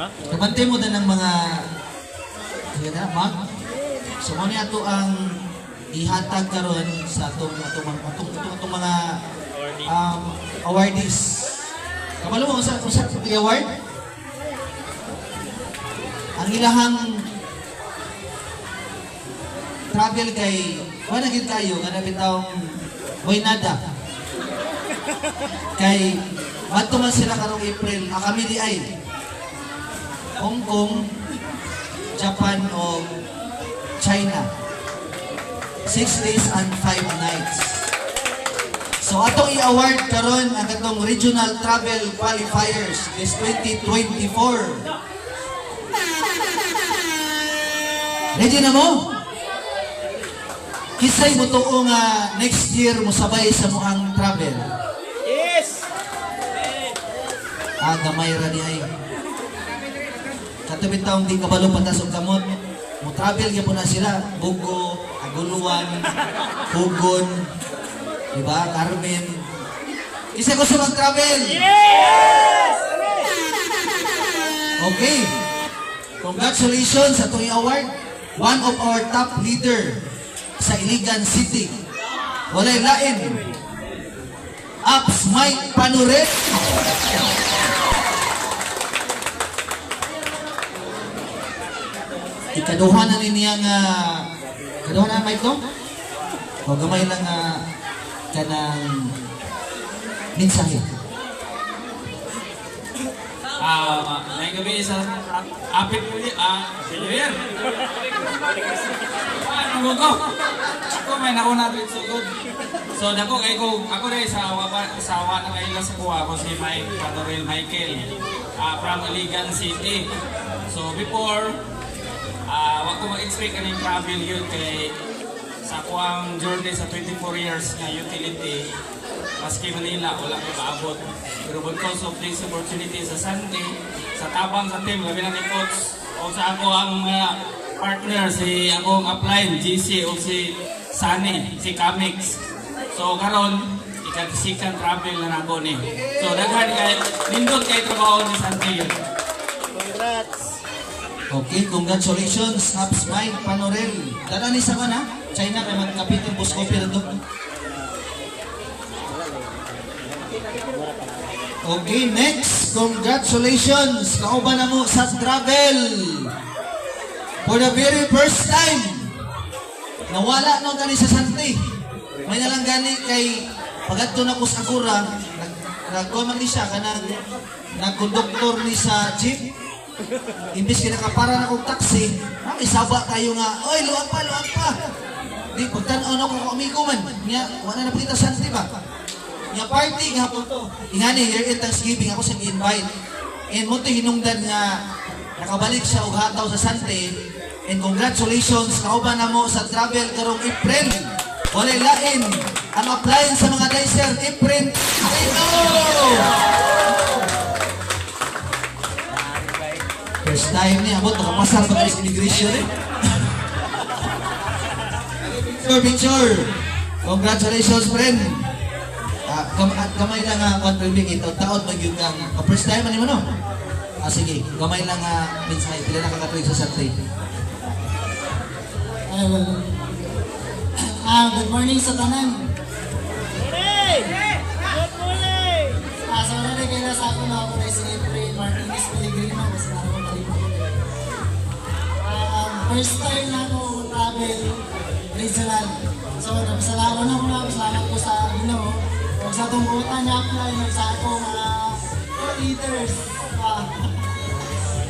Kabante mo na ng mga mag. So mo niya to ang ihatag karon sa atong mga awardees. Kabalo mo sa award? Ang ilahang travel kay wala gid kayo nga bitawng Boynada. Kay adto man sila karong April, kami di ay Hong Kong, Japan o China. 6 days and 5 nights. So atong i-award karon ang atong Regional Travel Qualifiers this 2024. Ready na mo? Kisay mo tuo nga next year mo sabay sa muhang travel. Yes! Gamay ra di ay. Katubit taong di kabalo patas og kamot. Mo travel gyud po na sila, Bugo, Aguluan, Hugon, diba? Carmen. Isa ko sa mag-travel. Yes! Okay. Congratulations sa itong award. One of our top leader sa Iligan City. Walay lain. Ups Mike Panuret. Ikaduha na niya nga kaduha na Mike no? O gamay lang kanang mensahe. Ngayong gabi sa apit mo niya, New ano ko? Ako may nauna rin sugod. So, ako rin sa awa ng ilas ko, ako si Mike Panorel Michael from Iligan City. So, before, wag ko mag-expect kaning travel yun kay sa ako ang journey sa 24 years na utility. Maski Manila, wala ko kaabot. Pero because of this opportunity sa Sunday, sa tabang sa team, labi na ni Coach, o sa ako ang mga partner, si akong upline, GC, o si Sunny, si Kamix. So karon ikatisikan travel na ako ni. So daghan kay nindot kay trabaho ni Sunday. Congrats! Okay, congratulations, Ups Mike Panorel. Dala ni sa na? China kay magkapit ang bus coffee na doon. Okay, next, congratulations! Kauban na mo sa travel! For the very first time, nawala nung gani sa Santi. May nalang gani kay pagadto na ko sa Akura, nagkuman ni siya kanang nagkonduktor ni sa jeep. Imbis kinakapara na kong taxi, may saba kayo nga, oy, luwag pa! Di, pagtanaw na ko amigo man. Nga, wala na pagkita Santi ba? Nga party nga po to. Ingani, here in Thanksgiving, ako sa invite. And mo to hinungdan nga nakabalik siya og hataw sa Sante. And congratulations, kauban na mo sa travel karong April. Walay lain ang appliance sa mga dicer, April. Ito! First time niya, abot, makapasar pa kayo sa immigration eh. Picture! Congratulations, friend! Gamay lang contributing ito. Taon mag-yung kang first time ano mo no? Sige, gamay lang mensahe. Pila na kakatuig sa Sante. Good morning sa tanan. Morning! Good morning! Sa una rin kayo sa ako na ako na si April Martinez Pellegrino. Mas na ako kalimutan. First time na ako travel regional. So, napasalamat na ako na. Salamat ko sa Ginoo. Kung sa itong buta niya apply, sa ako mga leaders.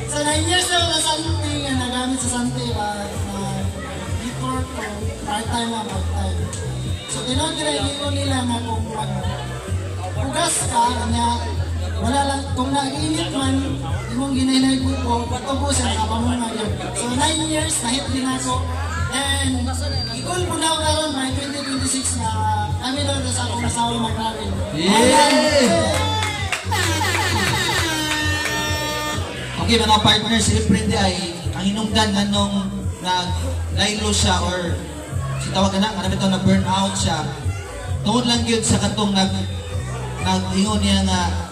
So 9 years na ako sa Sante, nga nagamit sa Sante ba, before ko, part-time na part-time. So tinagray ko nila nga kung mag-ugas ka, kanya, wala lang, kung nag-init man, imong ginahinay ko, patubusin ka pa mo nga yun. So 9 years, nahit din ako. And, ikon po na ako karoon, may 2026 na kami doon sa akong asawa mag-travel. Okay, mga partners, si April ay ang hinungdan nga nung nag-lailo siya or si tawag na, kanami ito na-burn out siya. Tungod lang yun sa katong nag-ingon niya nga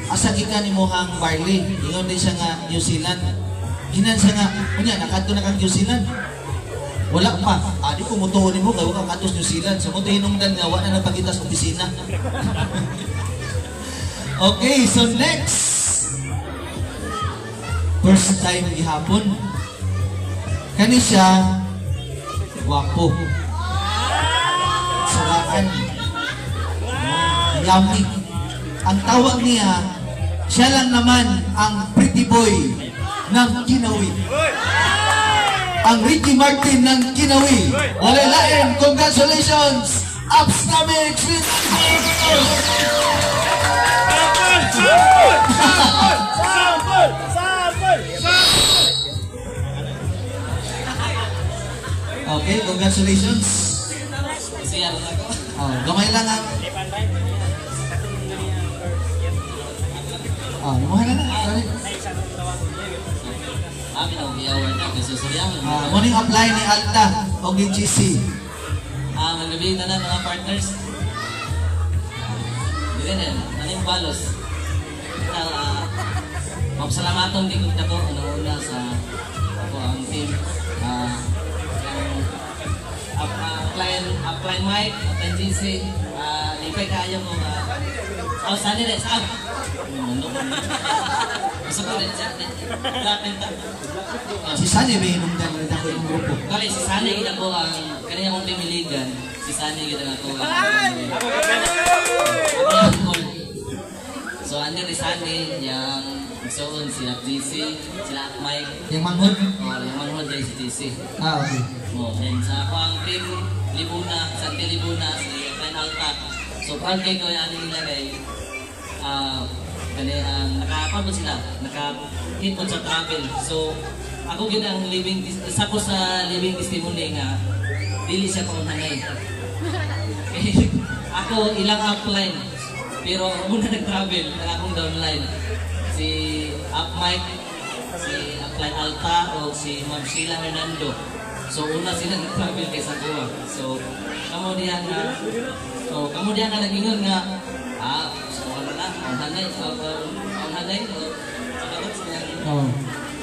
asa gikan imuhang barley? Ingon din siya nga New Zealand. Ginan siya nga, kunya nakadto na kang New Zealand. Wala pa. Di ko mutuon mo kay wa ka katos New Zealand. So mo hinungdan nga wa na nagpakita sa opisina. Okay, so next. First time gihapon. Kani siya wapo. Saraan. Yummy. Ang tawag niya, siya lang naman ang pretty boy ng Kinawi. Ang Ricky Martin ng Kinawi. Wala lain, congratulations! Upstamix! Sample! Sample! Okay, congratulations. Gamay lang ang... Lumuhan na na. Sorry. Morning apply ni Alta o ni GC. Magabi na mga partners. Ganyan, naning balos. Magsalamaton din ko una sa ako ang team. Upline Mike, upline GC. Lipay kaya mo. Saan nila? Saan? Gusto ko rin siya. Si Sunny may hinungdan rin ako yung grupo. Kali, si Sunny kita ko ang kanina kong pimiligan. Si Sunny kita nga ko. So, andi rin Sunny, yung magsuon sila GC, sila Mike. Yung manghod? Yung manghod dahil si GC. Okay. And sa ako ang team Libuna, Santi Libuna, si Clan Alta. So, proud kayo ko yung nila kay nakapagod sila, nakahit po sa travel. So, ako yun ang isa ko sa living testimony nga, dili siya paunanay. Ako ilang upline, pero muna nag-travel, na akong downline. Si Up Mike, si Upline Alta, o si Ma'am Sheila Hernando. So, una sila nag-travel kaysa kuha. So, kamo diyan nga nag-ingon nga, Hanay,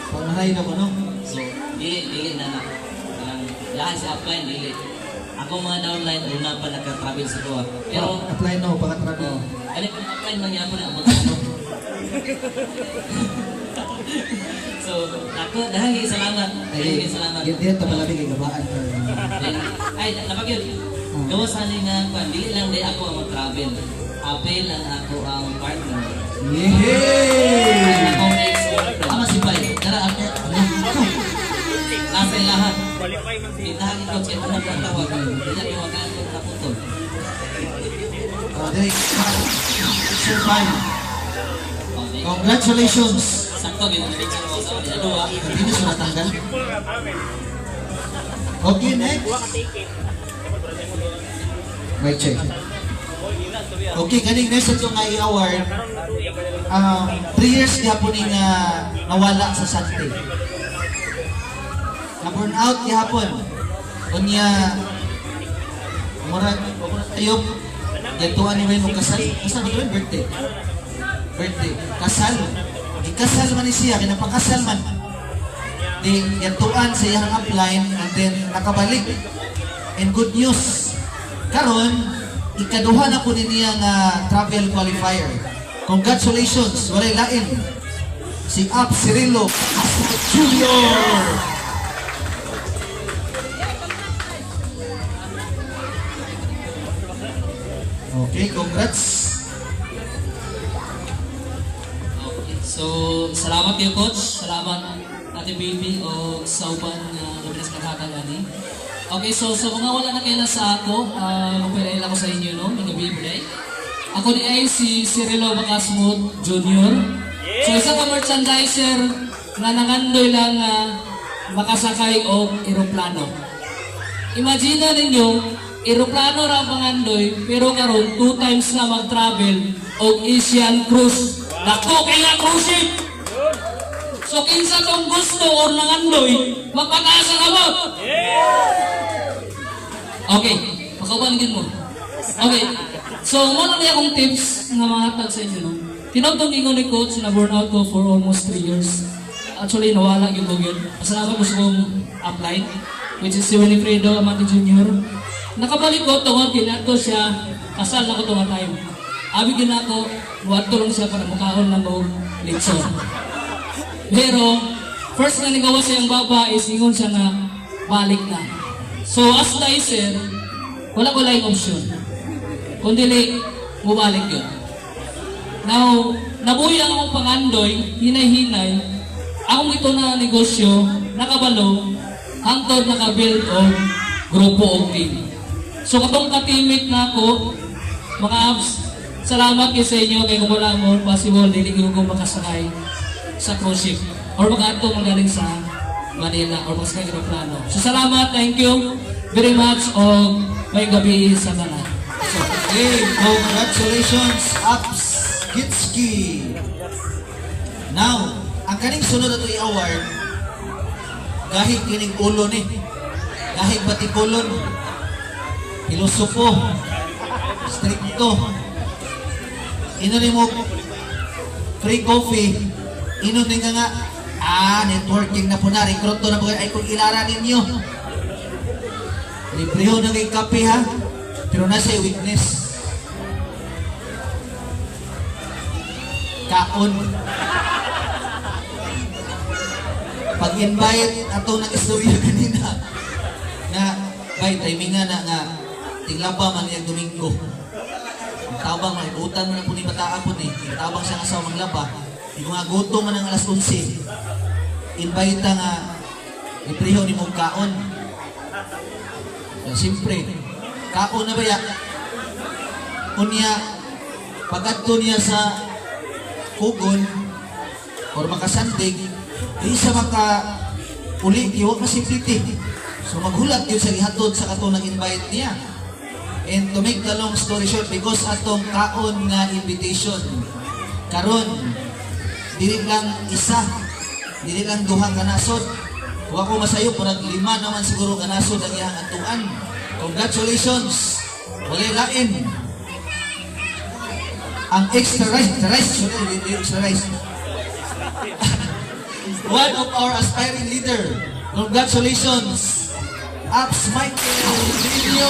Pangahay na ko, no? so, dili na. Lahat si upline, dili. Ako mga downline, una pa nagka-travel sa kuha. Pero, apply no, pagka-travel. kung upline man yan po na, mag-ano. So, ako, dahil salamat. Dahil salamat. Yan ito pala kay gabaan. Ay, napag-yun. Gawa sa nga, dili lang di ako ang mag-travel. Apel lang ako ang partner. Yehey! Akong ex-girlfriend. Ama si Pai. Tara, ate. Nasa lahat. Qualify man siya. Pintahan ito, kaya ano ang tawag. Hindi na iwagaan ko na puto. Direk. Survive. Okay. Congratulations. Sakto, ginag-picture ko sa kanila. Dua. Hindi siya natanggal. Okay, next. Right check. Okay, kaning next ito nga i-award. 3 years gihapon nga nawala sa Sante. Na-burn out gihapon. Kunya, murag, ayok, gantuan ni Wayne kasal. Kasal ba ito birthday? Birthday. Kasal. Ikasal man ni siya, kinapakasal man. Di, gantuan sa iyang upline and then nakabalik. And good news. Karon, ikaduha na po niya nga travel qualifier. Congratulations, walay lain. Si Up Cirillo Junior. Okay, congrats. Okay. So, salamat kayo, Coach. Salamat, Ate Baby, o sa uban na luminas kagkakagani. Okay, so mga wala na kayo na sa ako, magpalail ako sa inyo, no? Mga birthday. Ako ni ay si Cirillo Bacasmut Jr. So, isa ka merchandiser na nangandoy lang makasakay o eroplano. Imagine ninyo, eroplano ra pangandoy, pero karon 2 times na mag-travel o Asian cruise. Nako, kaya nga cruise ship! So, kinsa kong gusto or nangandoy, magpataas ang abot! Okay, makabanggit mo. Okay, so muna na akong tips nga mga hatag sa inyo, no? tinawtong ingon ni coach na burnout ko for almost 3 years. Actually, nawala yung ko yun. Pasalamat ko sa kong apply, which is si Winifredo Amante Jr. Nakabalik ko, tungod, ginato siya, kasal na ko tungod time. Abi ginato, buhat ko lang siya para makaon na mo litson. Pero, first na nigawa siyang baba is ingon siya na balik na. So, as dicer, wala ko lang option. Kundi mubalik yun. Now, nabuhi ang akong pangandoy, hinay-hinay, akong ito na negosyo, nakabalo, hangtod nakabuild o grupo o team. So, katong katimit na ako, mga abs, salamat kayo sa inyo, kaya kung wala mo, possible, hindi ko makasakay sa cruise ship or mag-ato magaling sa Manila or mas kay aeroplano. So, salamat, thank you very much, o may gabi sa tanan. So, okay, congratulations, Ups Gitski. Now, ang kaning sunod na ito i-award, gahig kining ulo ni, gahig batikulon, filosofo, stricto, inunin mo free coffee, inunin nga networking na po na, rekruto na po ay kung ilaran ninyo. Libriho na kay kape ha, pero nasa weakness. Kaon. Pag-invite ato ng istorya kanina na bay timing nga tinglaba man yung Domingo. Tabang man utan man po ni bataa po ni. Tabang siya asawa maglaba. Yung mga gutom man ng alas 11. Invite nga ipriho ni mong kaon. Siyempre, kaon na ba ya? Unya pagkadto niya sa kugon or makasandig, isa maka uli, iwa masipliti. So maghulat yun sa ihatod sa katong invite niya. And to make the long story short, because atong kaon nga invitation, karon dili lang isa, dili lang duha ka nasod. Kung ako masayo, parang 5 naman siguro ka nasod ang iyang atuan. Congratulations! Walay lain. Ang extra rice, one of our aspiring leader. Congratulations, Ups Michael Video.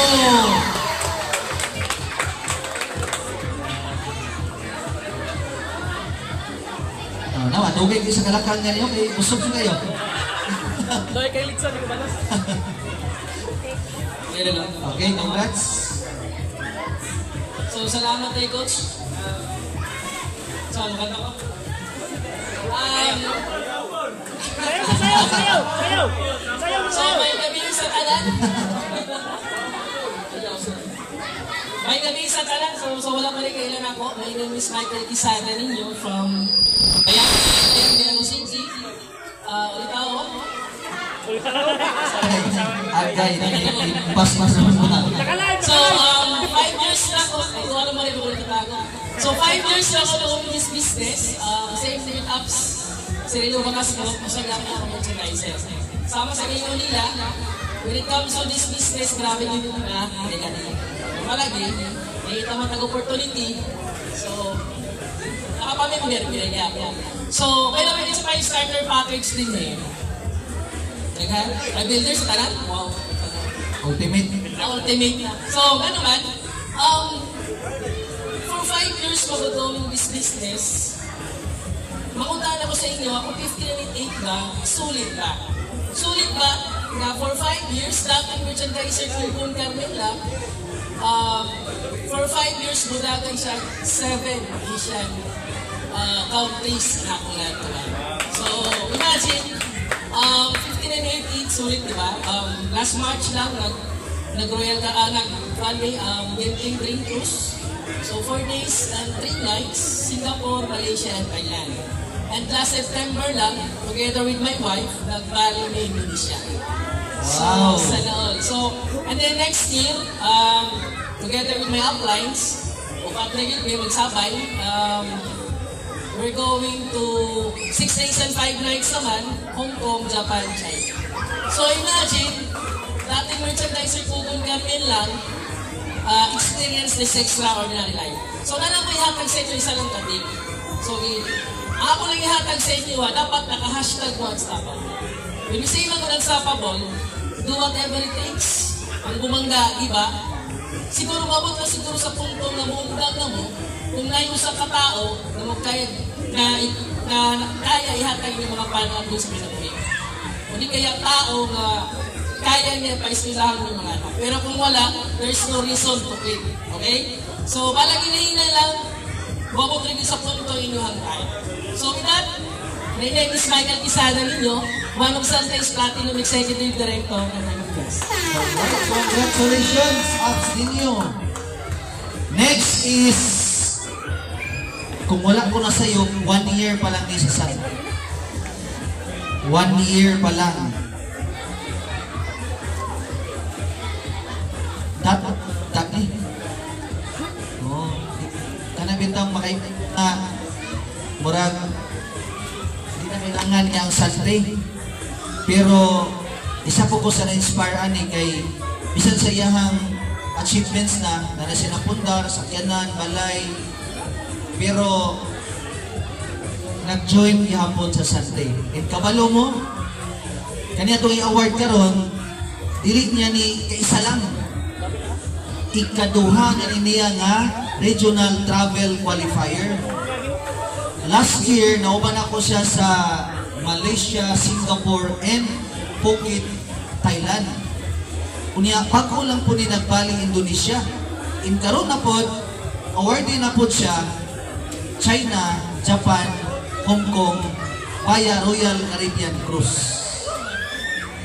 Nawa, tugay kayo sa kalakang nga niyo, kay usog sa kayo. Doy kay Litson, di ko balas. Okay, congrats. So, salamat kay coach. So, ano ka na ko? Sayaw! So, may gabi sa talan. May gabi sa talan. So wala pa rin kailan ako. My name is Michael Quisada ninyo from Bayan City. Ulit ako. Agay, pas-pas naman mo na. So, 5 years na ako. Wala mo rin ulit ako. So, 5 years na ako na this business. Same with Ups. Sarili bakas ko. Masyag lang ako merchandiser. Sama sa ngayon nila, when it comes to this business, grabe yung mga malagi. May tamang opportunity. So, nakapamimigay rin niya ako. So, kaya naman sa mga starter package din eh. Nag-builder sa talan? Wow. Ultimate. Ultimate na. So, ano man, for 5 years mag-doing this business, makuntaan ako sa inyo, ako 15.8 ba, sulit ba? Sulit ba na for 5 years, dating merchandiser kung Carmen lang, for 5 years, budagan siya 7 Asian countries na ako lang. So, imagine, 15 and 8, sulit, di ba? Last March lang, nag-royal ka, nag-funny, Genting Dream Cruise. So, 4 days and 3 nights, Singapore, Malaysia, and Thailand. And last September lang, together with my wife, nag-Bali na Indonesia. Wow! So, sana all. So, and then next year, together with my uplines, upatrigil ko yung magsabay, we're going to 6 days and 5 nights naman, Hong Kong, Japan, China. So imagine, dating merchandiser kung Carmen lang, experience this extraordinary life. So nalang may hatag sa ito isa lang tabi. So, ako lang ihatag sa inyo, dapat naka-hashtag unstoppable. When you say lang ko unstoppable, do whatever it takes. Ang bumangga, iba, siguro mabot na siguro sa punto na muundang na mo, kung na yung sa katao na magkaya na kaya ihatag yung mga panahon doon sa pinabuhi. Hindi kaya tao na kaya niya pa-istilahan ng mga anak. Pero kung wala, there's no reason to quit. Okay? So, palagi-hinay lang, mabot rin sa punto inyong kaya. So, with that, my name is Michael Quisada ninyo, one of Sunday's Platinum Executive Director ng Manifest. Congratulations, Abs ninyo. Next is, kung wala ko na sa'yo, 1 year pa lang ni sa Sun. 1 year pa lang. Dati. Oh, kanabitang murag, hindi na kailangan niya ang Sunday. Pero, isa po ko sa na-inspire ani kay bisan sa iyahang achievements na silang pundar, sakyanan, balay, pero nag-join gihapon sa Sunday. And kabalo mo, kaniya itong i-award karon, dili niya ni kaisa lang. Ikaduha na niya nga Regional Travel Qualifier. Last year, nauban ako siya sa Malaysia, Singapore, and Phuket, Thailand. Unya, pagko lang po ni nagbaling Indonesia. In karon na po, awarded na po siya China, Japan, Hong Kong, via Royal Caribbean Cruise.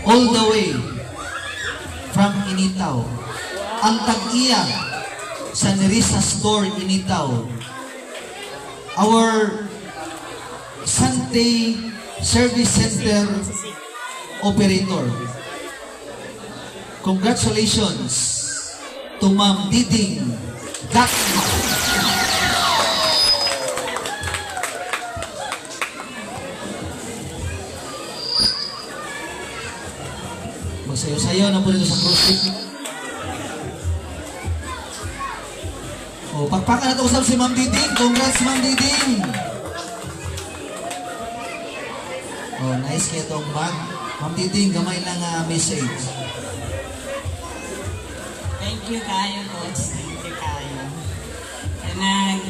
All the way from Initaw. Ang tag-iya sa Nerissa Store, Initaw. Our Sunday Service Center Operator. Congratulations to Ma'am Diding Gatma. Magsayo-sayo na po dito sa cruise ship. O, pakpakan na ito usap si Ma'am Diding. Congrats, Ma'am Diding. Oh, nice kayo itong bag. Ma'am Diding, gamay lang message. Thank you kayo, Coach. Thank you kayo. Kanang,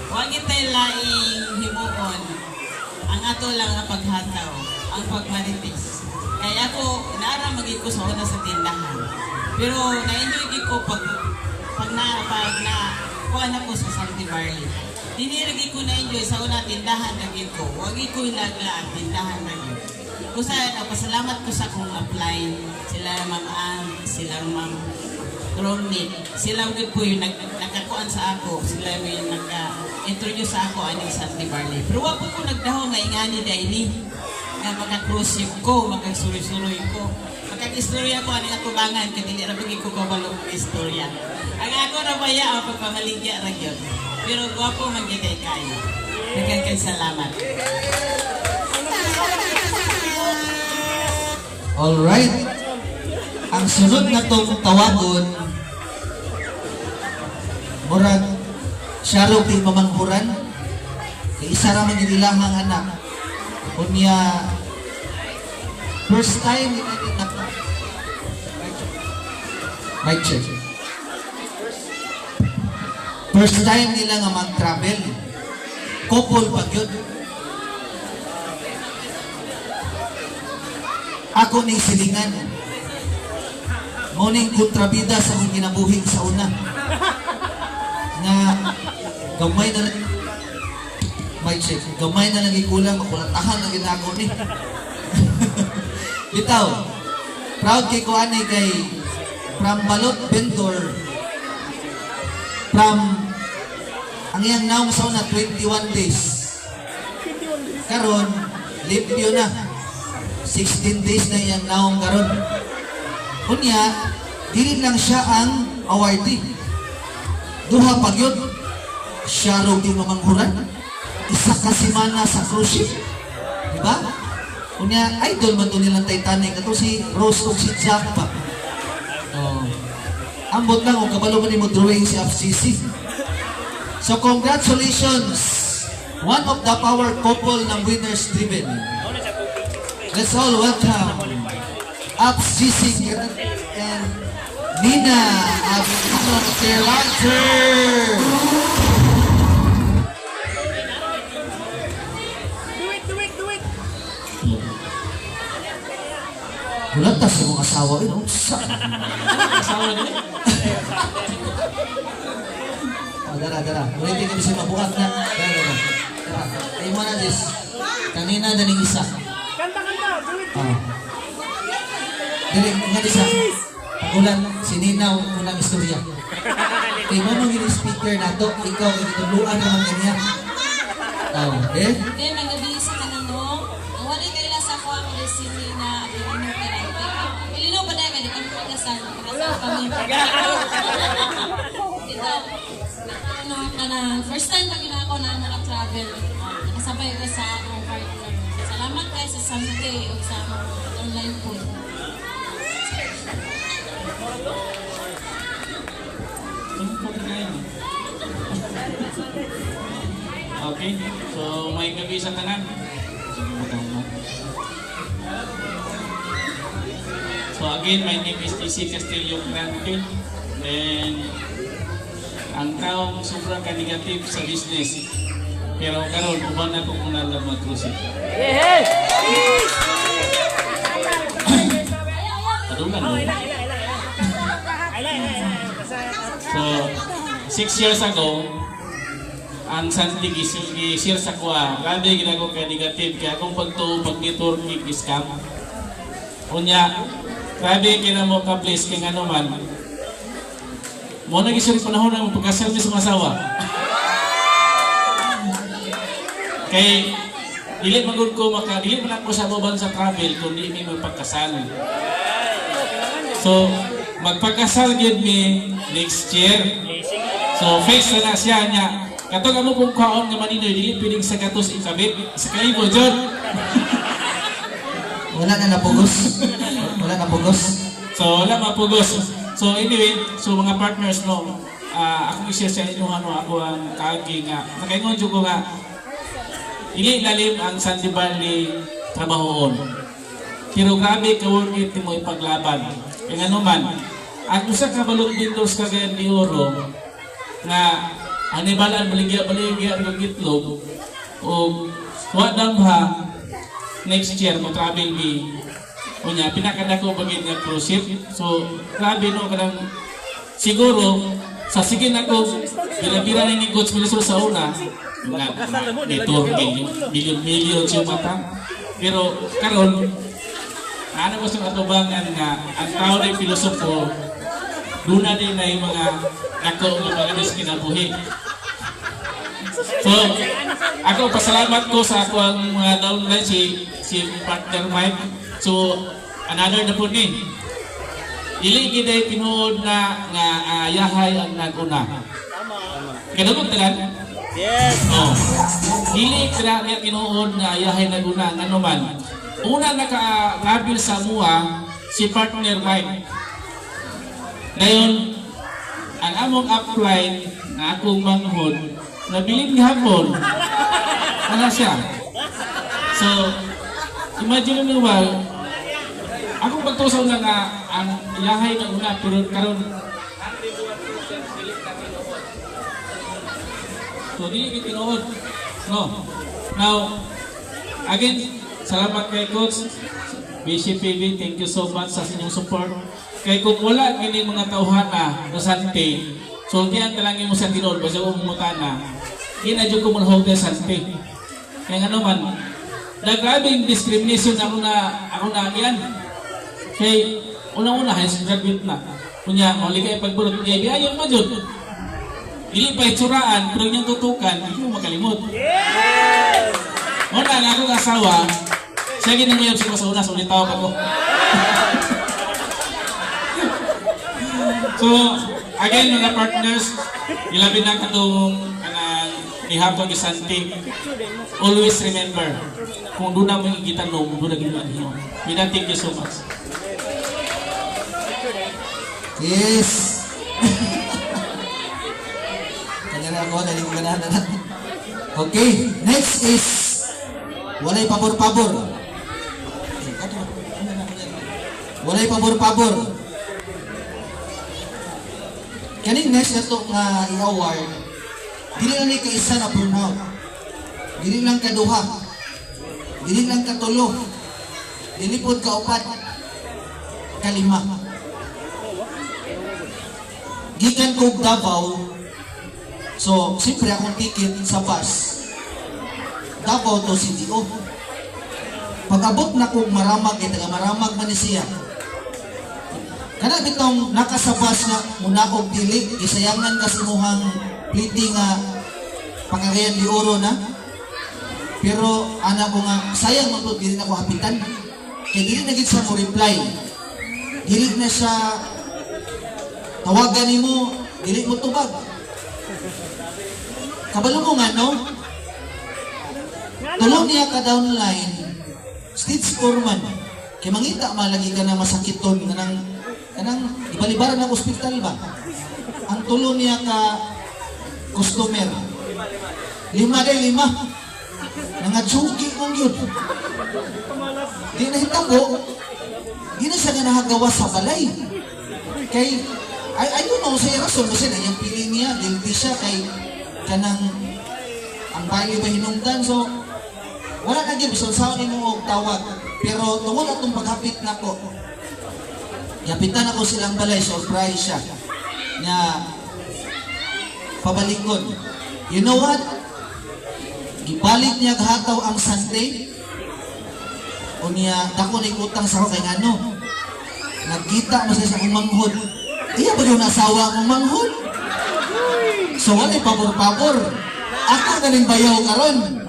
huwag itay laing himuon. Ang ato lang ang paghataw, ang pagmaritis. Kaya ako, naaramagin ko sa una sa tindahan. Pero na-enjoy ko pag kuha na ko sa Santi Barley. Dinirigi ko na-enjoy sa una tindahan na ko. Huwag ko naglaan tindahan na yun. Kung saan, pasalamat ko sa kong apply. Sila Ma'am Ann, sila Ma'am Romney. Sila po yung nagkakuan sa ako. Sila yung nagka-introduce sa ako aning Santi Barley. Pero wag po nagdaho nga ingani dahil na magka-cruise ship ko, magka-suloy-suloy ko. Magkag-istorya ko aning atubangan, kadili rabagi ko kabalong istorya. Ang ako na baya ang pagpamaligya ra gyud. Pero gwapo man gyud kayo. Daghang salamat. Alright. Ang sunod na tong tawagon, murag siya raw kay mamanghuran. Kay isa ra man gyud ilahang anak. Unya first time mic check. First time nila nga mag-travel. Couple pa yun. Ako ni silingan. Muning kontrabida sa akong kinabuhi sa una. Nga gamay na lang mic check. Gamay na lang ikulang. Makulatahan na ginako ni. Bitaw. Proud kay ko ani kay from Balot Vendor, from ang iyang naong sa una 21 days. Karon limpyo na. 16 days na iyang naong karon. Kunya, dili lang siya ang awardee. Duha pa gyud. Siya raw di mamanghuran. Isa ka semana sa cruise ship. Diba? Kunya, idol man to nilang Titanic. Ito si Rose o si Jack pa. Oh. Ambot lang, kung kabalo man mo drawing si FCC. So, congratulations one of the power couple ng Winners Driven. Let's all welcome Abs GC and Nina of Terlanter. Do it! Wala ta sa mga asawa yun. Asawa niya. Dara. Ulitin kami sa mabuhat na. Dara. Ay mo na this. Kanina daling isa. Kanta! Do it! Dili, nga isa. Pagulan, si Nina, unang istorya. Kaya mo nung yung speaker na to, ikaw, ituluan naman kanya. Eh? Okay, magabi sa kanano. Ang wala kayo sa ako ang city na Pilino Perante. Pilino ba dahil di kami pagkasal? Pagkasal kami. Ito, ano, first time pag ako na naka-travel, nakasabay ko sa akong partner. Salamat kayo sa Sante o sa online food. Okay, so may gabi sa tanan. So again, my name is TC Castillo Grande, and ang taong sobrang ka-negative sa business. Pero karon uban ako kung lang mag-cruise. Padulan mo. So, 6 years ago, ang Santi gi-share sa kuha, grabe ginagawa ka negative, kaya kung pag-network i-scam. Unya, grabe kina mo ka-place kaya nga naman, mo nag-isip panahon ng pagkasal niya sa masawa. Kay, dili magod ko dili man ako sa baban sa travel kung di mi magpagkasal. So, magpagkasal gid mi next year. So, face na siya niya. Katong amo kung kaon nga maninoy, dili piling sa gatos ikabit. Sa kalibo, John. Wala na napugos. So, wala mapugos. So, anyway, so mga partners, no, ako i-share sa inyo, ako ang kaagi nga. Nakaingon dyan ko nga, ili lalim ang Santi Valley trabahoon. Pero grabe ka-work it mo ipaglaban. Kaya nga naman, ang usa ka balong vendors kagaya ni Oro, nga ang ibalaan baligya ang itlog, o wadang ha, next year mo travel me, o niya, pinakadako bagay nga cruise ship. So, grabe no, kadang siguro, sa sige na ko, bira-bira na ni Coach Milisor sa una, network, million siya mata. Pero, karon ano ba sa katubangan nga, ang tao na yung filosofo, doon na din na yung mga nako ng mga nes kinabuhi. So, ako pasalamat ko sa ako ang mga downline si partner Mike. So, another na po ni. Dili giday pinuod na nga yahay ang naguna. Kadugog talan? Yes! Oh. Dili kira niya pinuod na yahay naguna nga naman. Una naka-labil sa mua si partner Mike. Ngayon, ang among upline na akong manghod, nabiling gihapon. Ano siya? So, imagine nyo ba, akong pagtusaw na nga ang yahay na una, pero karon so, di itinood. No. Now, again, salamat kay Coach BCPB, thank you so much sa inyong support. Kay kung wala kini mga tauhana na Santi, so diyan talangin mo sa Tinod, basta mo mutana, ginadyo ko mong hotel Santi. Kaya nga naman, nagrabing discrimination ako na yan. Kay unang-una, high school graduate na. Kunya, muli kayo pagbulot, kaya biyayon mo dyan. Dili pa itsuraan, pero yung tutukan, hindi mo makalimot. Yes! Una, nga akong asawa, siya ginangyayab siya sa una, sulit tawag ako. So, again, mga partners, ilabin na katong ihapon ni Santi. Always remember, kung doon na mo ikita nung, doon na ginawa niyo. Mina, thank you so much. Yes! Kanya na ako, naling ganahan na natin. Okay, next is walay pabor-pabor. Walay pabor-pabor. Kaning next na to nga i-award, dili lang ni kaisa na burnout. Dili lang kaduha. Dili lang katulo. Dili pod kaupat. Kalima. Gikan ko Davao. So, siyempre akong ticket sa bus. Davao to CDO. Pag-abot na kong maramag, taga maramag man ni siya. Kana bitong nakasabas na muna og dili, isayangan kasi muhang pliti nga pangagayan di oro na. Pero ana ko nga, sayang mo to, dili na ko hapitan. Kaya dili na gid siya mo reply. Dili na siya tawagan nimo, dili mo tubag. Kabalo mo nga, no? Tulong niya ka downline, stage 4 man. Kaya mangita malagi ka na masakiton, kanang ibalibaran ng ospital ba? Ang tulong niya ka customer. 5 Nangatsugi mong yun. Di na hitabo, di na siya nga nakagawa sa balay. Kay, I don't know, sa rason mo siya na yung pili niya, guilty siya kay kanang ang value ba hinungdan. So, wala na gyud so sa mo og tawag. Pero tungod atong paghapit nako. Yapitan ako silang balay, surprise siya. Na pabalikod. You know what? Gibalik niya hataw ang Sunday. O niya dako ni utang sa ako kay ngano. Nagkita mo siya sa umanghod. Iya ba yung asawa mong manghod? So wala pabor-pabor. Ako na ning bayaw karon.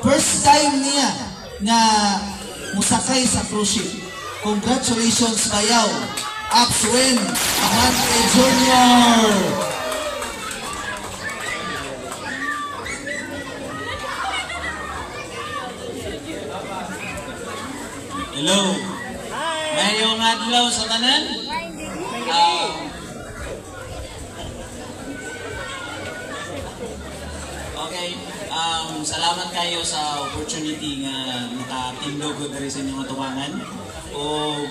First time niya na musakay sa cruise ship. Congratulations bayaw. Upswing Ahante Jr. Hello. Mayong adlaw sa tanan. Okay. Salamat kayo sa opportunity nga nakatindog ko diri sa inyong atubangan. O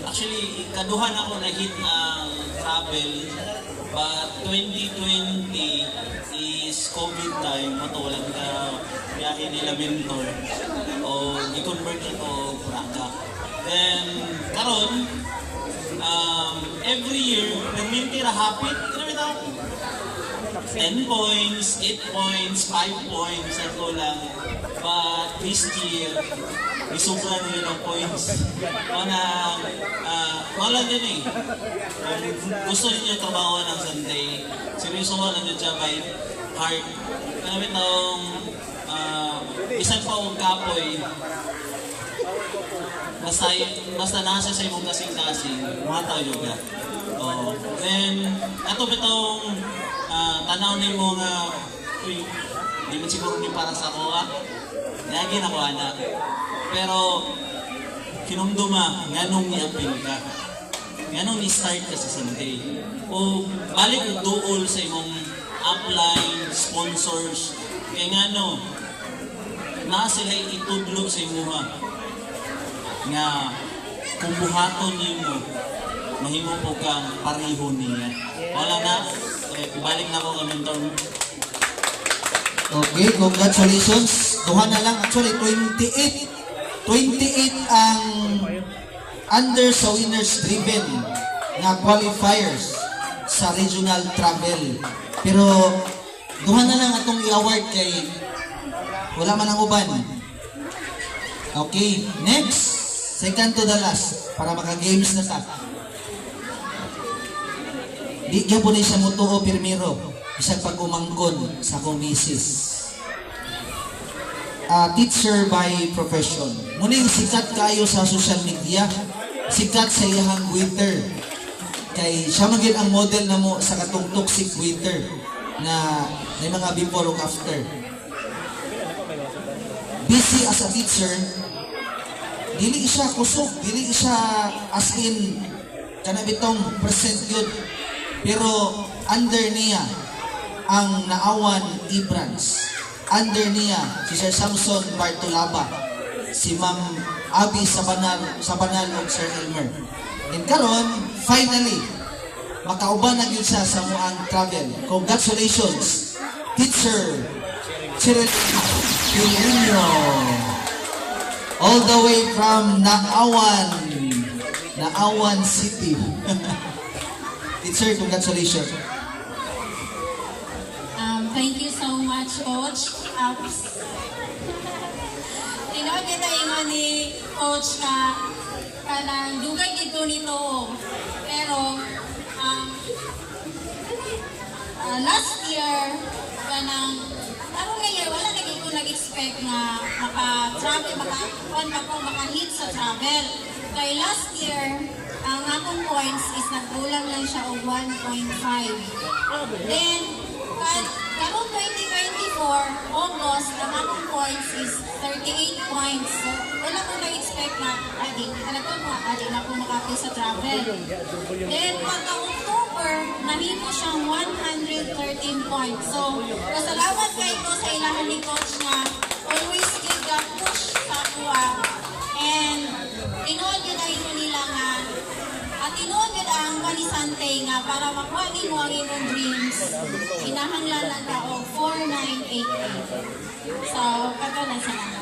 actually kaduhan ako nagit ang travel, but 2020 is COVID time, matulang ka biyahe nila mentor o i-convert ko praka. Then karon every year perminti ra hapit 10 points, 8 points, 5 points, ako lang. But this year, isubra nila ng points. Wala din eh. Kung gusto niyo trabaho ng Sunday, seryoso mo lang dyan by heart. Kaya itong isang pa ang kapoy, basta nasa sa imong kasing-kasing, mga tayo ka. Then, ito itong tanaw ni mo nga, uy, di man siguro ni para sa ako Lagi na ko anak. Pero, kinumduma, nganong ni-appeal ka. Nganong ni-start ka sa Sunday. O, balik o duol sa imong upline, sponsors. Kaya ngano, na sila itudlo sa imuha. Nga, kung buhaton niyo mahimo po kang pariho niya. Wala na, balik na ko kami mentor. Okay, congratulations. Duha na lang, actually 28 ang under sa winners driven na qualifiers sa regional travel. Pero duha na lang atong i-award kay wala man ang uban. Okay, next, second to the last para maka-games na ta. Di kaya po siya mutuo pirmiro, isang pag-umangkon sa akong misis. Teacher by profession. Muning sikat kayo sa social media, sikat sa iyang waiter. Kay siya maging ang model na mo sa katong toxic waiter na may mga before o after. Busy as a teacher, dili siya kusog, dili siya as in kanabitong percent yun. Pero under niya ang Naawan E-Branch. Under niya si Sir Samson Bartolaba, si Ma'am Abby Sabanal ug Sir Elmer. And karon, finally, makauban na gyud siya sa muang travel. Congratulations, Teacher Cyril Pilino. All the way from Naawan City. Teacher, congratulations. Thank you so much, Coach. Tinood kita ingon ni Coach ka kanang dugay dito nito. Pero last year kanang tarong year wala na ko nag-expect na maka-travel, maka-hit sa travel. Kay last year, ang akong points is nagkulang lang siya og 1.5. Then, karong 2024, August, ang akong points is 38 points. So, wala ko na-expect na, na ko makapil sa travel. Then, pagka-October, nahimo siyang 113 points. So, pasalamat kayo ko sa ilahan ni Coach na always give the push sa kuha. And, tinuod yun ang ito nila nga, at tinuod yun ang Manisante nga para makuha mo ang inyong dreams. Kinahanglan lang ka o 4988. So, kagalan sa mga.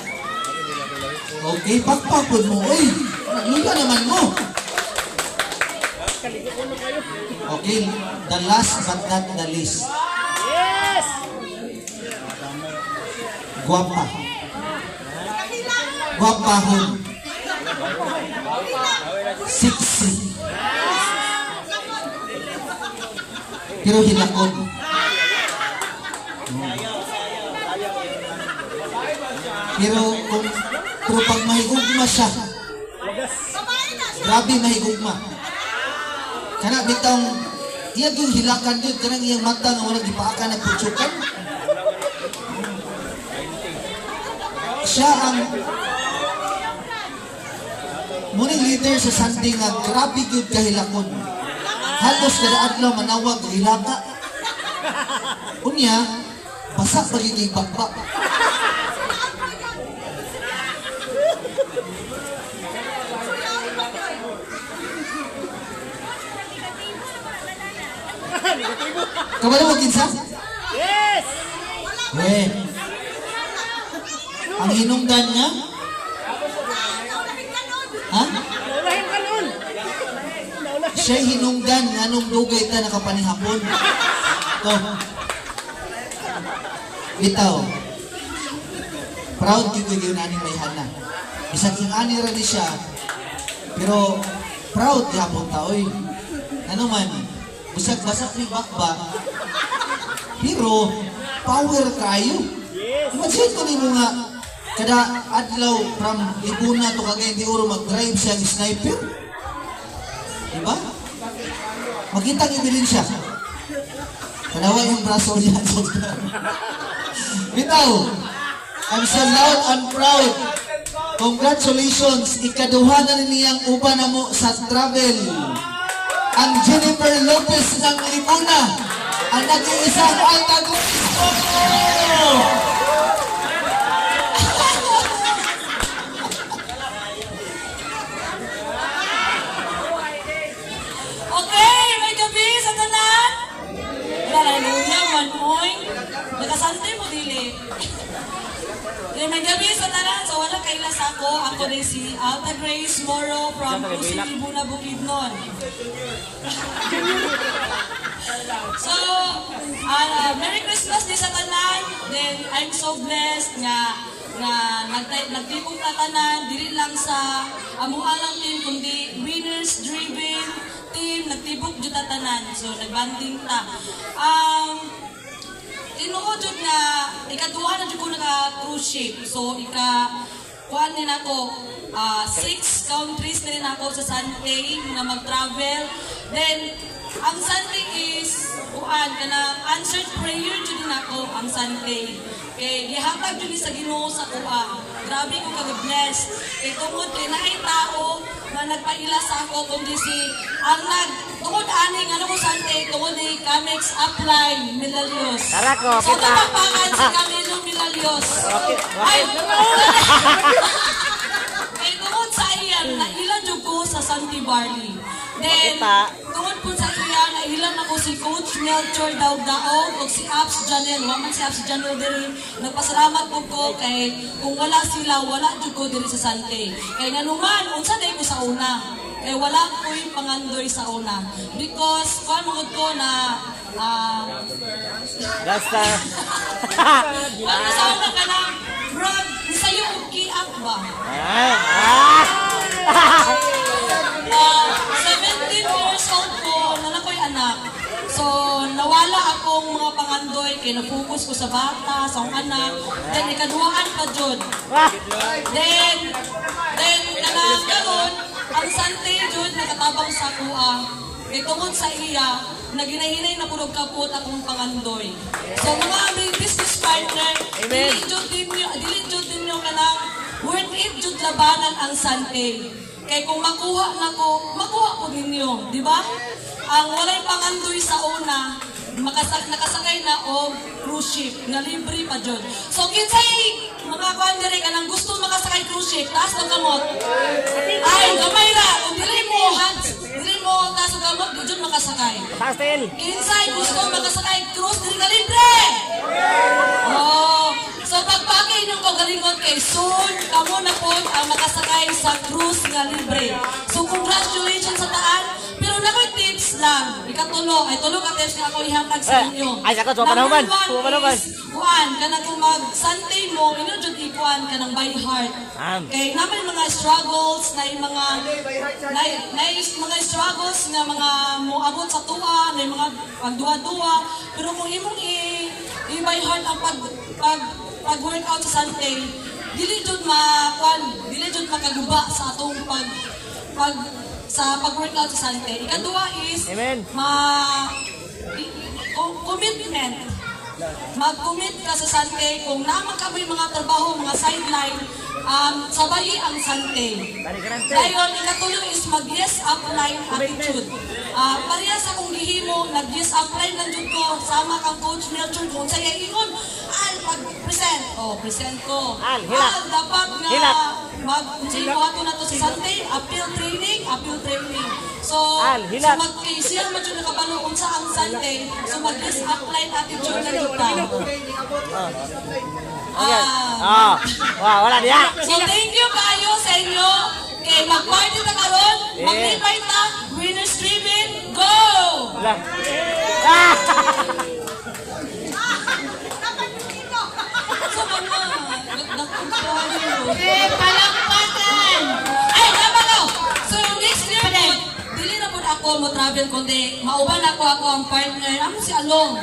Okay, pagpapod mo. Uy, nagliga naman mo. Okay, the last but not the least. Yes! Guwapa. Guwapahon. Sexy. Pero hinakon. Pero pag mahigugma siya, grabe mahigugma. Kana bitang iya yung hilakan yun, kanang iyang mata nga walang ipaakan na putsukan. Siya ang muning leader sa Sunday nga grabe yun kahilakon. Halos kada adlaw manawag o hilaka. Unya, basa pagiging bakba. Kabalo mo kinsa? Yes! Ang hinungdan niya? Ha? Naulahin ka nun! Siya hinungdan nga nung dugay ta nakapanihapon. To. Bitaw. Proud kiko yun aning may hana. Isang yung ani rin siya. Pero proud yapon ta, oy. Ano man, basag-basag ni bakba. Pero power kayo. Imagine ko ni mo nga, kada adlaw from Libuna to Cagayan de Oro mag-drive siya ng sniper. Diba? Makita niyo din siya. Kanawa yung braso niya. Bitaw, I'm so loud and proud. Congratulations, ikaduha na niyang uban na mo sa travel. Ang Jennifer Lopez ng Libuna, ang nag-iisang antagonista. Okay, may gabi sa tanan. Hallelujah, 1 point. Nakasante mo dili. May gabi sa tanan, so wala kailas ako. Ako rin si Alta Grace Moro from Pusing Libuna, Bukidnon. So, Merry Christmas din sa tanan. Then, I'm so blessed nga nagtipong tatanan, dili lang sa amualang team, kundi winners driven team, nagtipok dyan tatanan. So, nagbanding ta. Tinuod jud nga, ikaduha na jud ko naka-cruise ship. So, kuhaan din ako, 6 countries na rin ako sa Sunday na mag-travel. Then, ang Sunday is, answered prayer jud din ako ang Sunday. Kay gihatag jud sa Ginoo sa kuha. Grabe ko ka-bless. Kay tungod kay naay tao na nagpaila sa ako kundi ang tungod aning ano ko sante, tungod ni Camex Upline Milalios. Tara ko, So kita. napapangan si Camilo Milalios. Ay, ay tungod sa iyan, nailan jud ko sa Santi Barley. Then, tungod po sa iyan, nailan ako si Coach Melchor Daog-Daog o si Abs Janel. Waman si Abs Janel diri. Nagpasalamat po ko kay kung wala sila, wala jud ko diri sa Sante. Kay nanuman, unsa day ko sa una. Kay wala ko'y pangandoy sa una. Because, kuhan mo ko na, Basta. kuhan mo sa una ka na, bro, nisayo og kiak ba? 17 years old ko, nanakoy anak. So, nawala akong mga pangandoy, kay na-focus ko sa bata, sa akong anak. Then, ikaduhaan pa jud. Then, kanang karon, ang Sante jud nakatabang sa kuha. Kay tungod sa iya, naginahinay na purog kapot akong pangandoy. So, mga aming business partner, dili jud ninyo kanang worth it jud labanan ang Sante. Kay kung makuha po ninyo, di ba? Ang walay pangandoy sa una, nakasakay na o cruise ship, na libre pa dyan. So, kinsay mga kandere ka nang gusto makasakay cruise ship, taas ng gamot. Ay, gamay ra, kung dili mo taas ng gamot, di dyan makasakay. Pastel. Kinsay gusto makasakay cruise, dili ka libre! Oh, so pagpakay nung kagalingon kay soon, kamo na po ang makasakay sa cruise nga libre. So congratulations sa taan, pero nakoy tips lang. Ikatulo, ay tulo ka tips nga ako ihatag sa inyo. Ay, saka, tuwa pa naman. Tuwa pa naman. Kuan, kana kung mag-Sunday mo, inudjud ikuan ka ng by heart. Kay naman mga struggles, na yung mga struggles nga mga moabot sa tuwa, na yung mga pagduwa-duwa, pero kung imong i-by heart ang pag-workout sa Sunday, dili jud makaguba sa atong pag-workout sa Sunday. Ikaduha is Amen. commitment. Mag-commit ka sa Sunday kung naman ka may mga trabaho, mga sideline, sabayi ang Sunday. Dayon, ikatulo is mag-yes upline attitude. Parehas akong gihimo, nag-yes upline lang dyan ko, sama kang Coach Melchor, kung sa'yo ingon, pag-present. Present ko. Hilak. Dapat nga, Hilak. mag-sinuhato na to sa Sunday, appeal training. So, hilak. mag-siya mo dyan nakabalo kung sa ang Sunday, so mag-yes upline attitude na kita. Wala diya. So thank you kayo sa inyo. Okay, mag-party na karon. Mag-invite na. Winners driven. Go! Wala. So mga, Palakpakan! ay, tama ko. So next year po, dili na po ako mo travel kundi mauban ako ang partner. Amo si Along.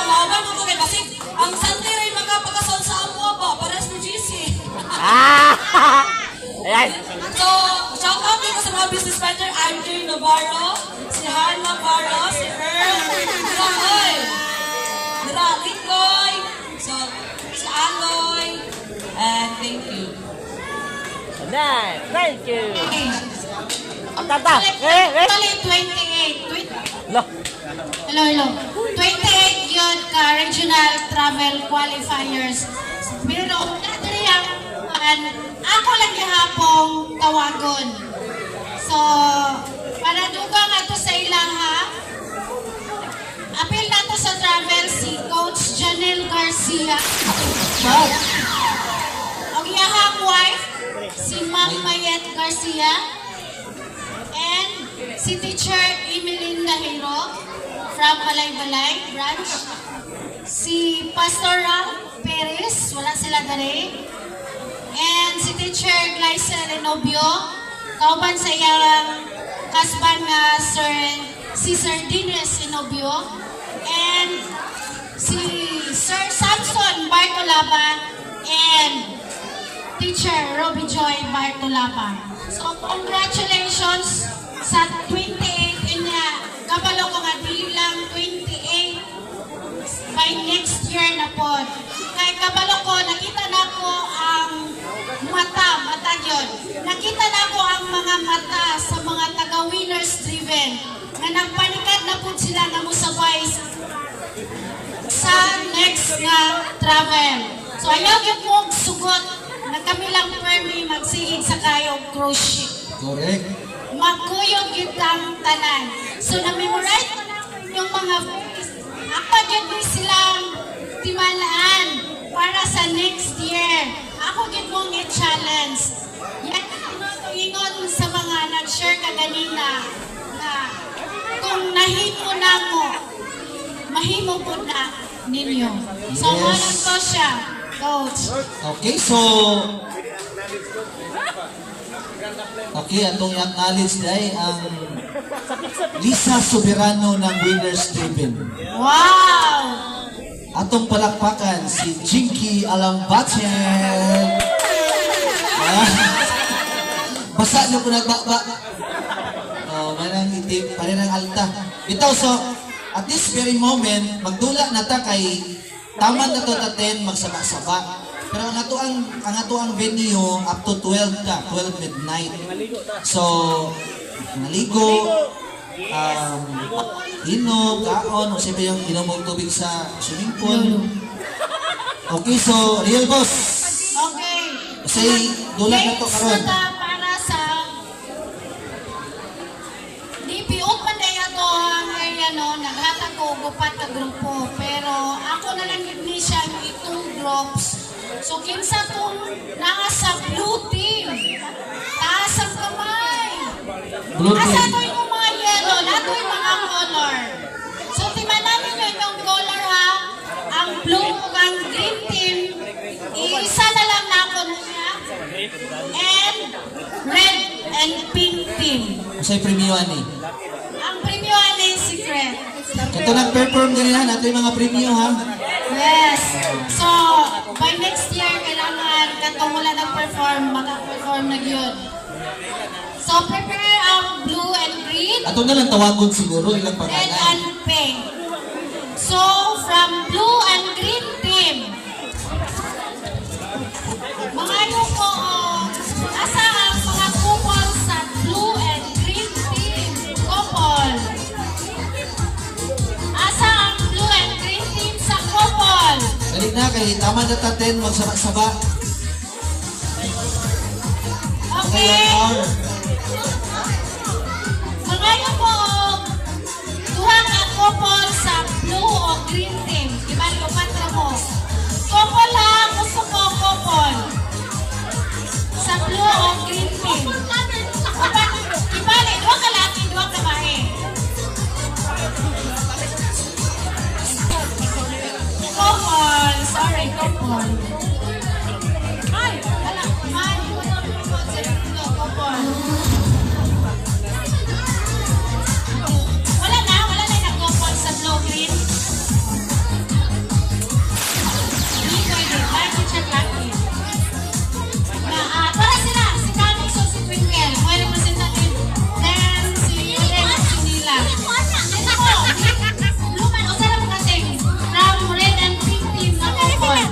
Mauban ako kay Basik. Ang Sunday rin magkapakasal sa amo ba? Pares ni GC. Ayan. So, shout out din ko sa mga business partner, RJ Navarro, si Han Navarro, si Earl, Dirahoy, Likoy, so, si Aloy, and thank you. Nice. Thank you. Ang tata. Actually, 28. Lo. Hello. 28 yun ka regional travel qualifiers. Pero noong natriyang, ako lang gihapong tawagon. So, para dugang ato sa ilang ha, apil nato sa travel si Coach Janel Garcia. Ang iyahang wife, si Ma'am Mayet Garcia. And si Teacher Emeline Gahiro from Balay-Balay branch. Si Pastor Ram Perez, wala sila dali. And si Teacher Glycer Renobio, kauban sa iyang kasban nga si Sir Dines Renobio. And si Sir Samson Bartolaba and Teacher Robbie Joy Bartolaba. So, congratulations sa 28 na kabalo ko nga dili lang 28 by next year na po. Kay kabalo ko, nakita na ko ang mata yun. Nakita na ko ang mga mata sa mga taga-winners driven. nga nagpanikat na po sila na musabay sa next nga travel. So ayaw yung po sugot na kami lang permi magsigig sa kayong cruise ship. Correct. Magkuyog kitang tanan. So na-memorize ko na yung mga ako yun silang timalaan para sa next year. Ako yun mong i-challenge. Yan ang ingon sa mga nag-share ka ganina na kung nahimo na mo, mahimo po na ninyo. So, Yes. walang ko siya, Coach. Okay, so okay, atong i-acknowledge dahil ang Lisa Soberano ng Winners Driven. Wow! Atong palakpakan si Jinky Alambachen. Basa nyo kung nagbaba. Oh, manang itim, parinang alta. Bitaw, so, at this very moment, magdula na ta kay taman na to taten magsaba-saba. Pero ang ato ang venue up to 12 ka, 12 midnight. So, maligo, inom, kaon, o siya yung inom mong tubig sa swimming pool. Okay, so, real boss. Okay. Kasi dula na to karon. Next na para sa DPO man na to ang area no, naghatag ko gupat ka grupo. Pero ako na lang ni siya ng itong groups. So kinsa tong naa sa blue team. Taas ang kamay. Blue team. Asa to yung mga yellow, nato yung mga color. So timanan niyo yung color ha. Ang blue ug ang green team, isa na lang na ako niya. And red and pink team. Kasi premium ani. Ang premium ano yung secret. Ito nag-perform ganyan natin yung mga premium ha. Yes. So, by next year, kailangan katong wala nag-perform, maka-perform na yun. So, prepare ang blue and green, Ato na lang tawagon siguro ilang red pangalan. and pink. So, from blue and green team, mga yung po, asa ang mga couple sa blue and green team? Couple. Asa ang blue and green team sa couple? Dali na kay tama na taten magsaba-saba. Okay. 1 hour. Mga yung po, duha ka couple sa blue o green team. Ibalik ko patra mo. Couple ha, gusto ko couple. Sa blue o green team. Ibalik, duha ka laki, duha ka bae. Couple, sorry, couple. Ay, wala, man, couple. Wala na nag-couple sa blue green. Hindi pwede, para si Chuck Lucky. Para sila, si Kami, so si Twinkle, may representative, then si Ren, si Nila. Ito ko, Luman, o sarap natin, from red and pink team na couple.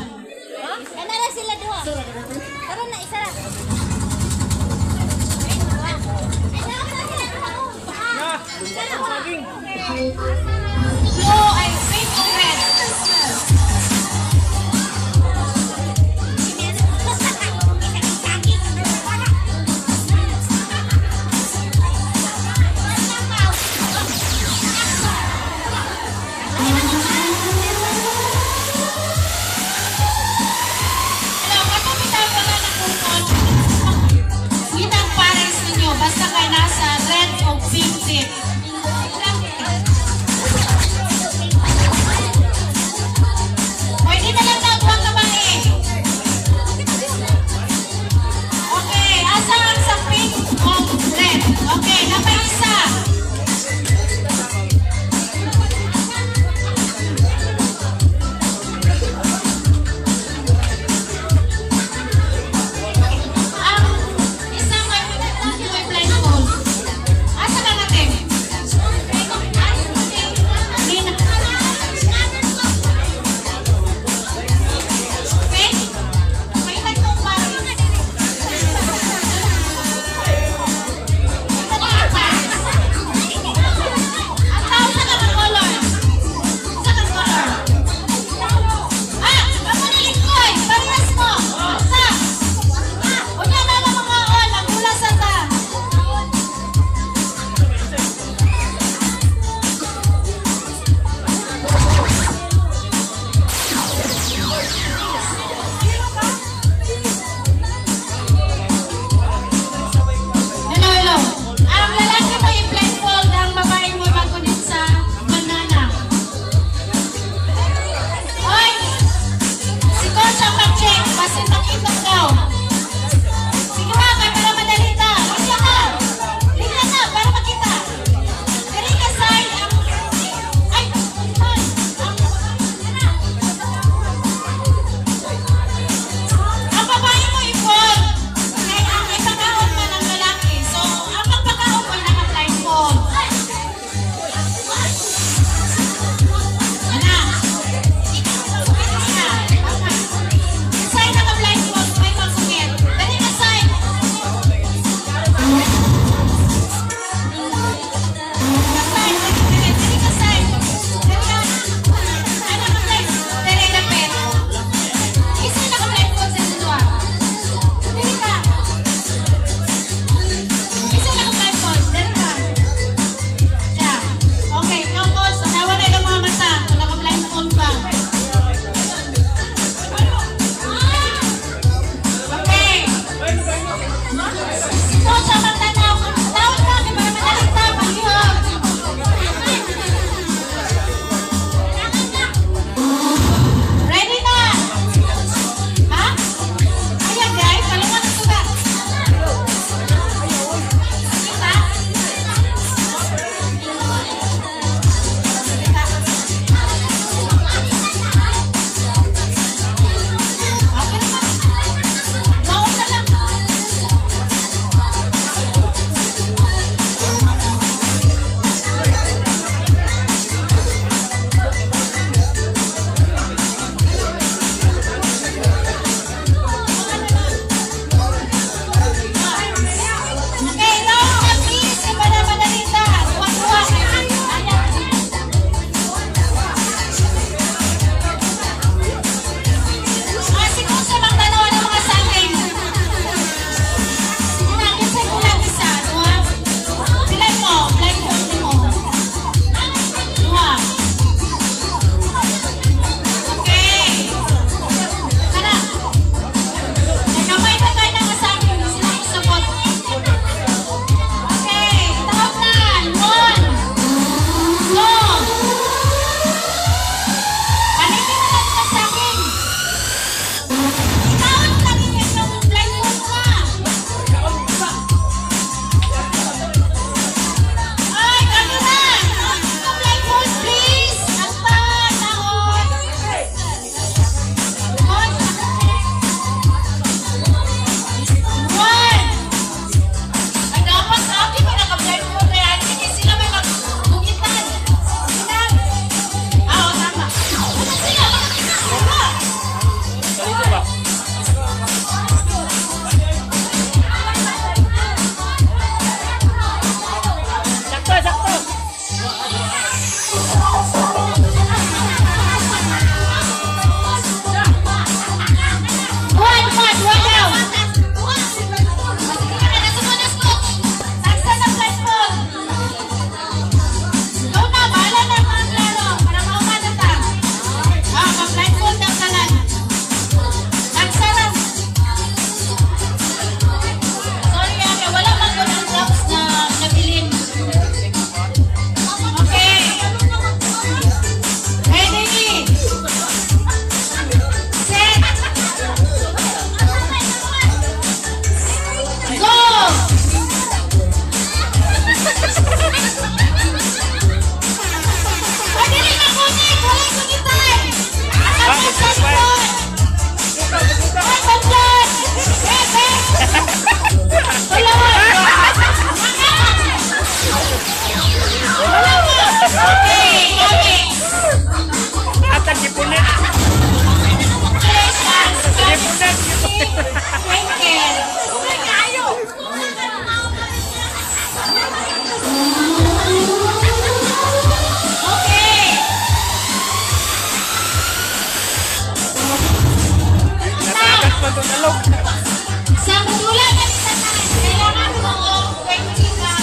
Sa mula na sa kailangan mo 20 na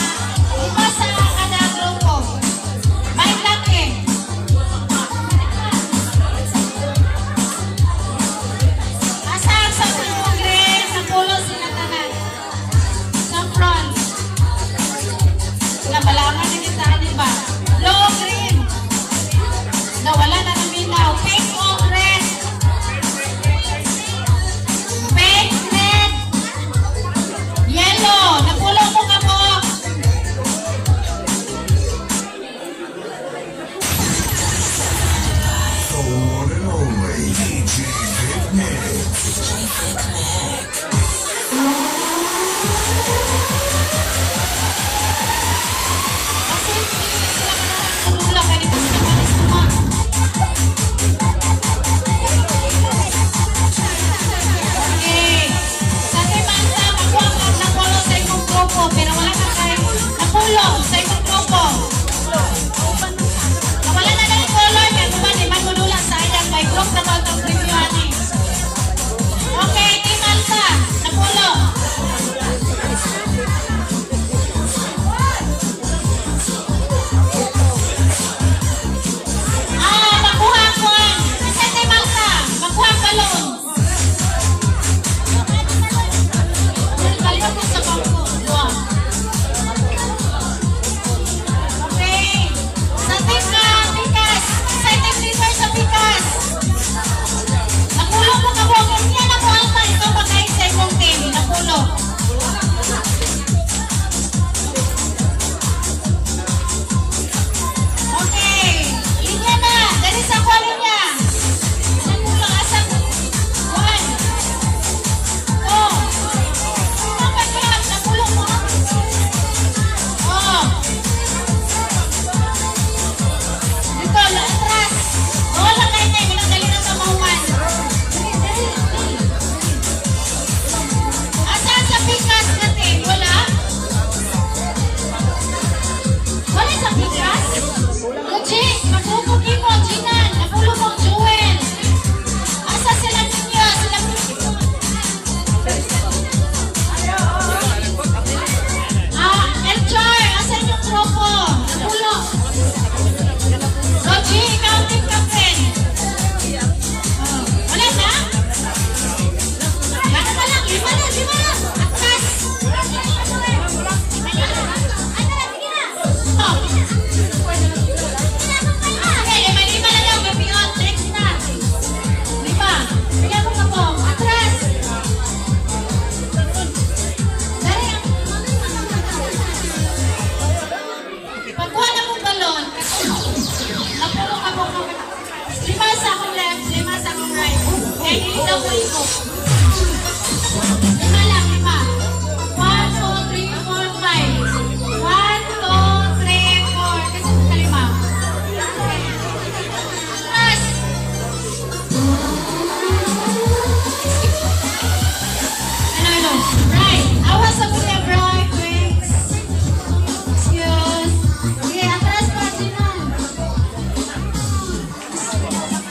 iba sa kada grupo. May laki. Asa sa Congress, sa pulo sila tanan. Sa front. Nabalangan na kita, di ba? Low green. Nawala na namin now. Pink o red. Pink, red. Yellow. Napulong mo ka po. The one and only DJ Picnic. Kasi wala ka dito sa kalis mo. Okay. Sa Timanta, makuha ka napulo sa imong grupo, pero wala ka kayo napulo sa imong grupo. Wala na lang color, kaya kung di man mululang sayang, may group na ba itong previewhan eh. Okay, Timanta, napulo. Makuha ko. Kasi Timanta, makuha ang balon. Kalimutan ko sa bangko. Dua. Okay. Sa Pikas. Sa team leader sa Pikas. Nakulo mo ka po. Kanya na po alta. Ito pa kayo sa imong team. Nakulo. Okay. Linya na. Dari sa kwa linya. Nakulo. Asa. 1. 2. Dapat lang. Nakulo mo. Oh. Dito. Atras. Wala kayo na. Minadali na sa mahuman. Asa sa Pikas natin? Wala? Wala sa Pikas? Luchi, magbubuki mo, Jinan. Napulo mo, Jewel. Asa sila ninyo? Sila Elchar, asa inyong tropo? Napulo. Roji, ikaw team captain. Wala na? Gano'n pa lang, 5 na, 5 na. Atras. Okay, 5 na lang, gabiot. Next na. 5. Bigyan mo ka po. Atras. Dari. Pagkuha na mong balon, napulo ka po. 5 sa akong left, 5 sa akong right. Kaya nilitaw ko ito. 5 lang, 5. 1, 2, 3, 4, 5. 1, 2, 3, 4. Kasi ito ka 5. Atras. Ano? Right. Awas sa kuya, right. Thanks. Excuse. Okay, atras pa, Jinan.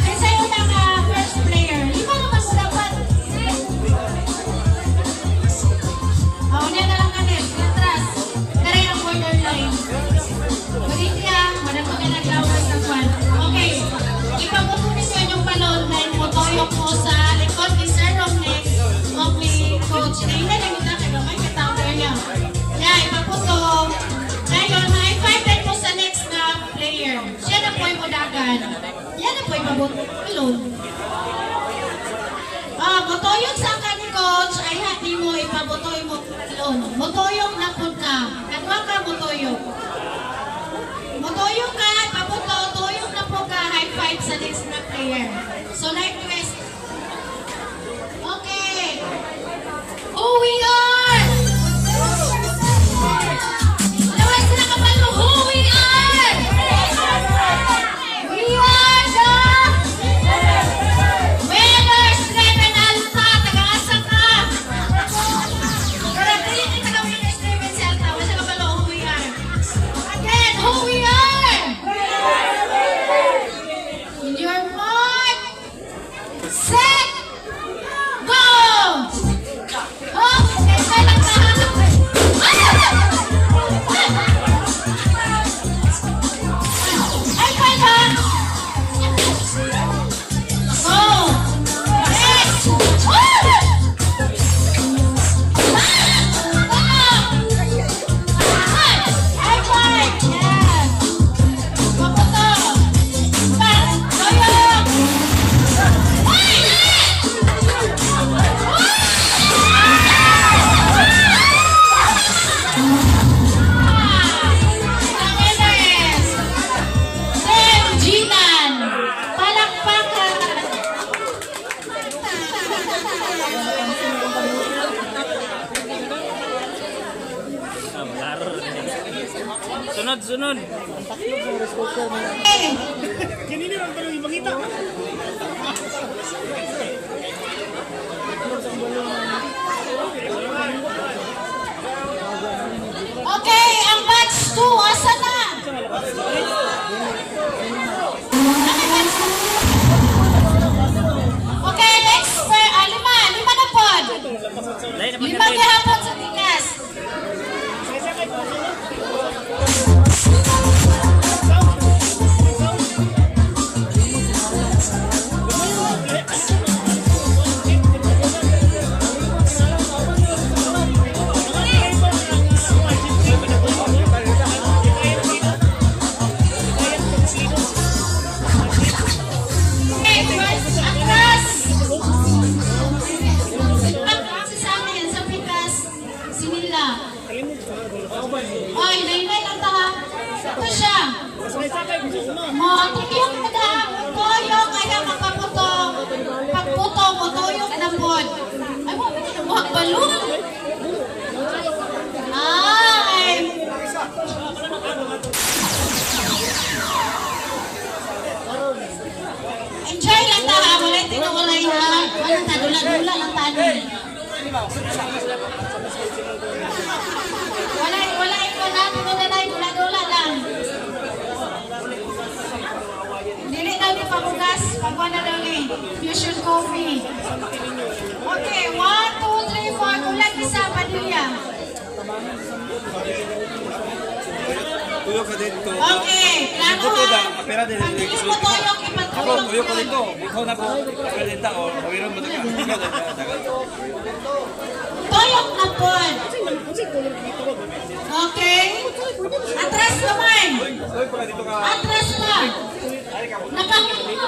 Ay, sa'yo na ka, first player. 5 naman mo dapat. Niya na lang kanil. Atras. Kaya ang borderline. Maritya, madami ka naglawas ng kwan. Okay. Ipapupunin ko yung balon na imotoyok mo sa likod ni Sir Romnex o ni Coach. Kaya hindi na kita kaya may katawag niya. Kaya ipaputo. Ngayon, ma-invite din mo sa next na player. Siya na po yung mudagan. Yan na po yung balon. Motoyok sa ka ni Coach ay hati mo ipabutoy mo balon. Motoyok na po ka. Kadwa ka motoyok. Motoyok ka, ipabuto, toyok na po ka, high five sa next na player. So, like twist. Okay. Who we are? Lawas na kapalo, who we are? We are the winners, Raven Alta, taga-asa ka. Pero hindi taga-winners, Raven Alta. Wala ka pala, who we are? Again, who we are? In your mind. Sunod, sunod. Okay, ang batch 2, asa na? Okay, next lima na po. Lima gihapon sa tikas. Oy, nainay lang ta ha. Ito siya. Tigyan mo na. Toyo kaya magpaputong. Pagputong mo, toyo ka na po. Ay, wag balon. Ay. Enjoy lang ta ha. Walay tinawalay ha. Walang ta, dula-dula lang ta ni. Walay ko natin na dula-dula lang. Dili daw ni pabugas, pagwa na daw ni fusion coffee. Okay, 1, 2, 3, 4, kulang isa, Padilla. Tuyo ka dito. Okay, plano ha. Apera din. Pagkili mo toyok, ipatulog. Tuyo ka dito. Ikaw na po. Kalita o. Kawiran mo taga. Toyok na po. Okay. Atras naman. Atras pa. Nakakita.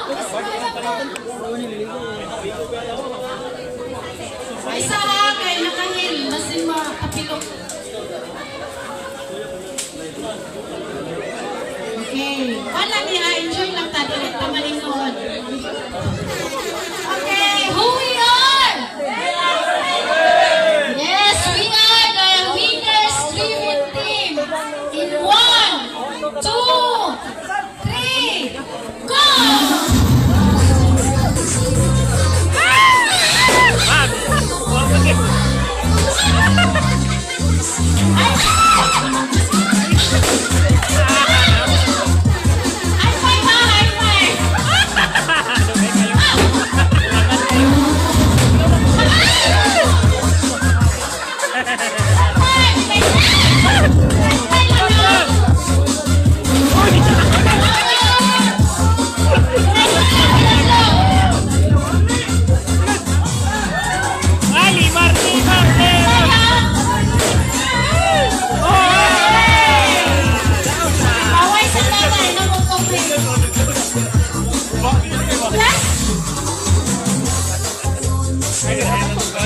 Isa ha, kay nakahil. Masin makapilok. Okay. Wala niya, enjoy lang ta. Dilit pa malinod. Okay, who we are? Yes, we are the winners streaming team. In 1, 2, 3, go!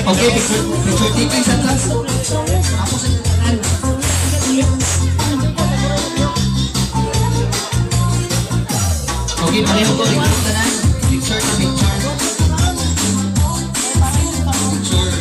Okay, picture taking sa taas. Ako sa kanan. Okay, pareho ko rin ang tanan. Picture na picture. Picture.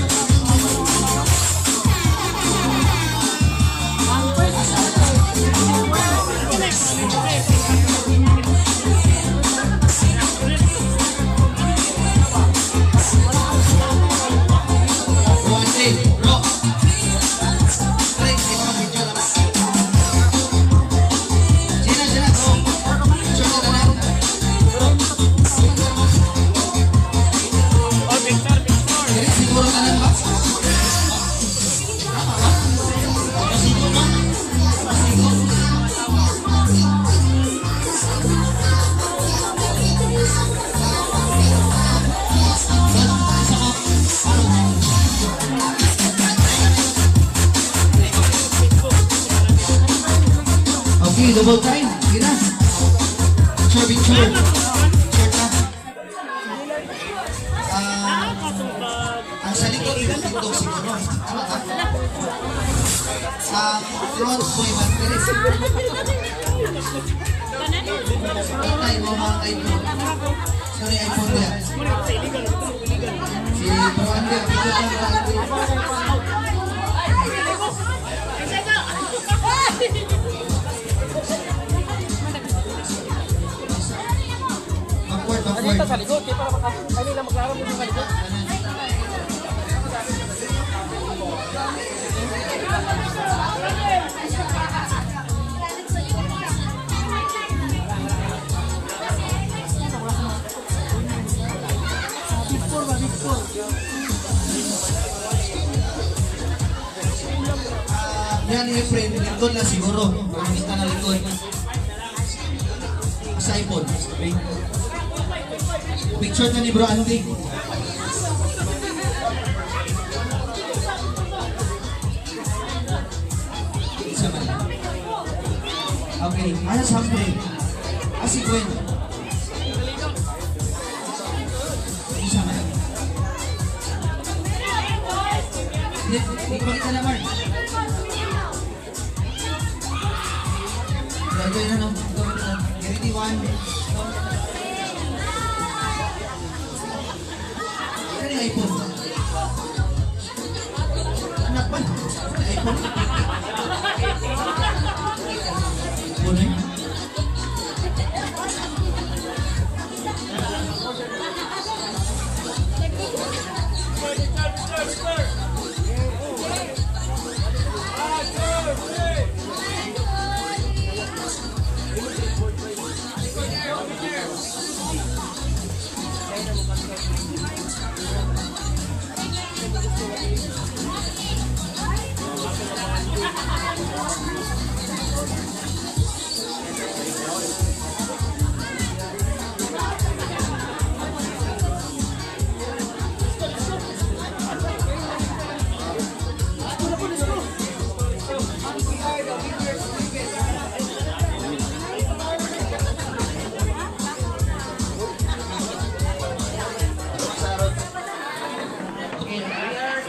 Okay, double time. Sige na. Picture, picture. Picture na. Ang sa likod, itong siguro. Tama ka? Sa front, boy, magpilis. Itay mo mga iPhone. Sorry, iPhone yan. Si Bro Andy, picture ng Bro Andy. Backward, Dito sa backward. likod. Di para kanina maglaro mo sa likod. Yan yung friend, likod na siguro. Pagkita na likod. Sa iPod. Picture na ni Bro Andy. Isa man. Okay, ano sa friend? Si Gwen. Isa man. Hindi ko makita naman. Gagawin na no? Gagawin na. Ready, one. Ano yung iPhone? Anak ba? iPhone? iPhone eh?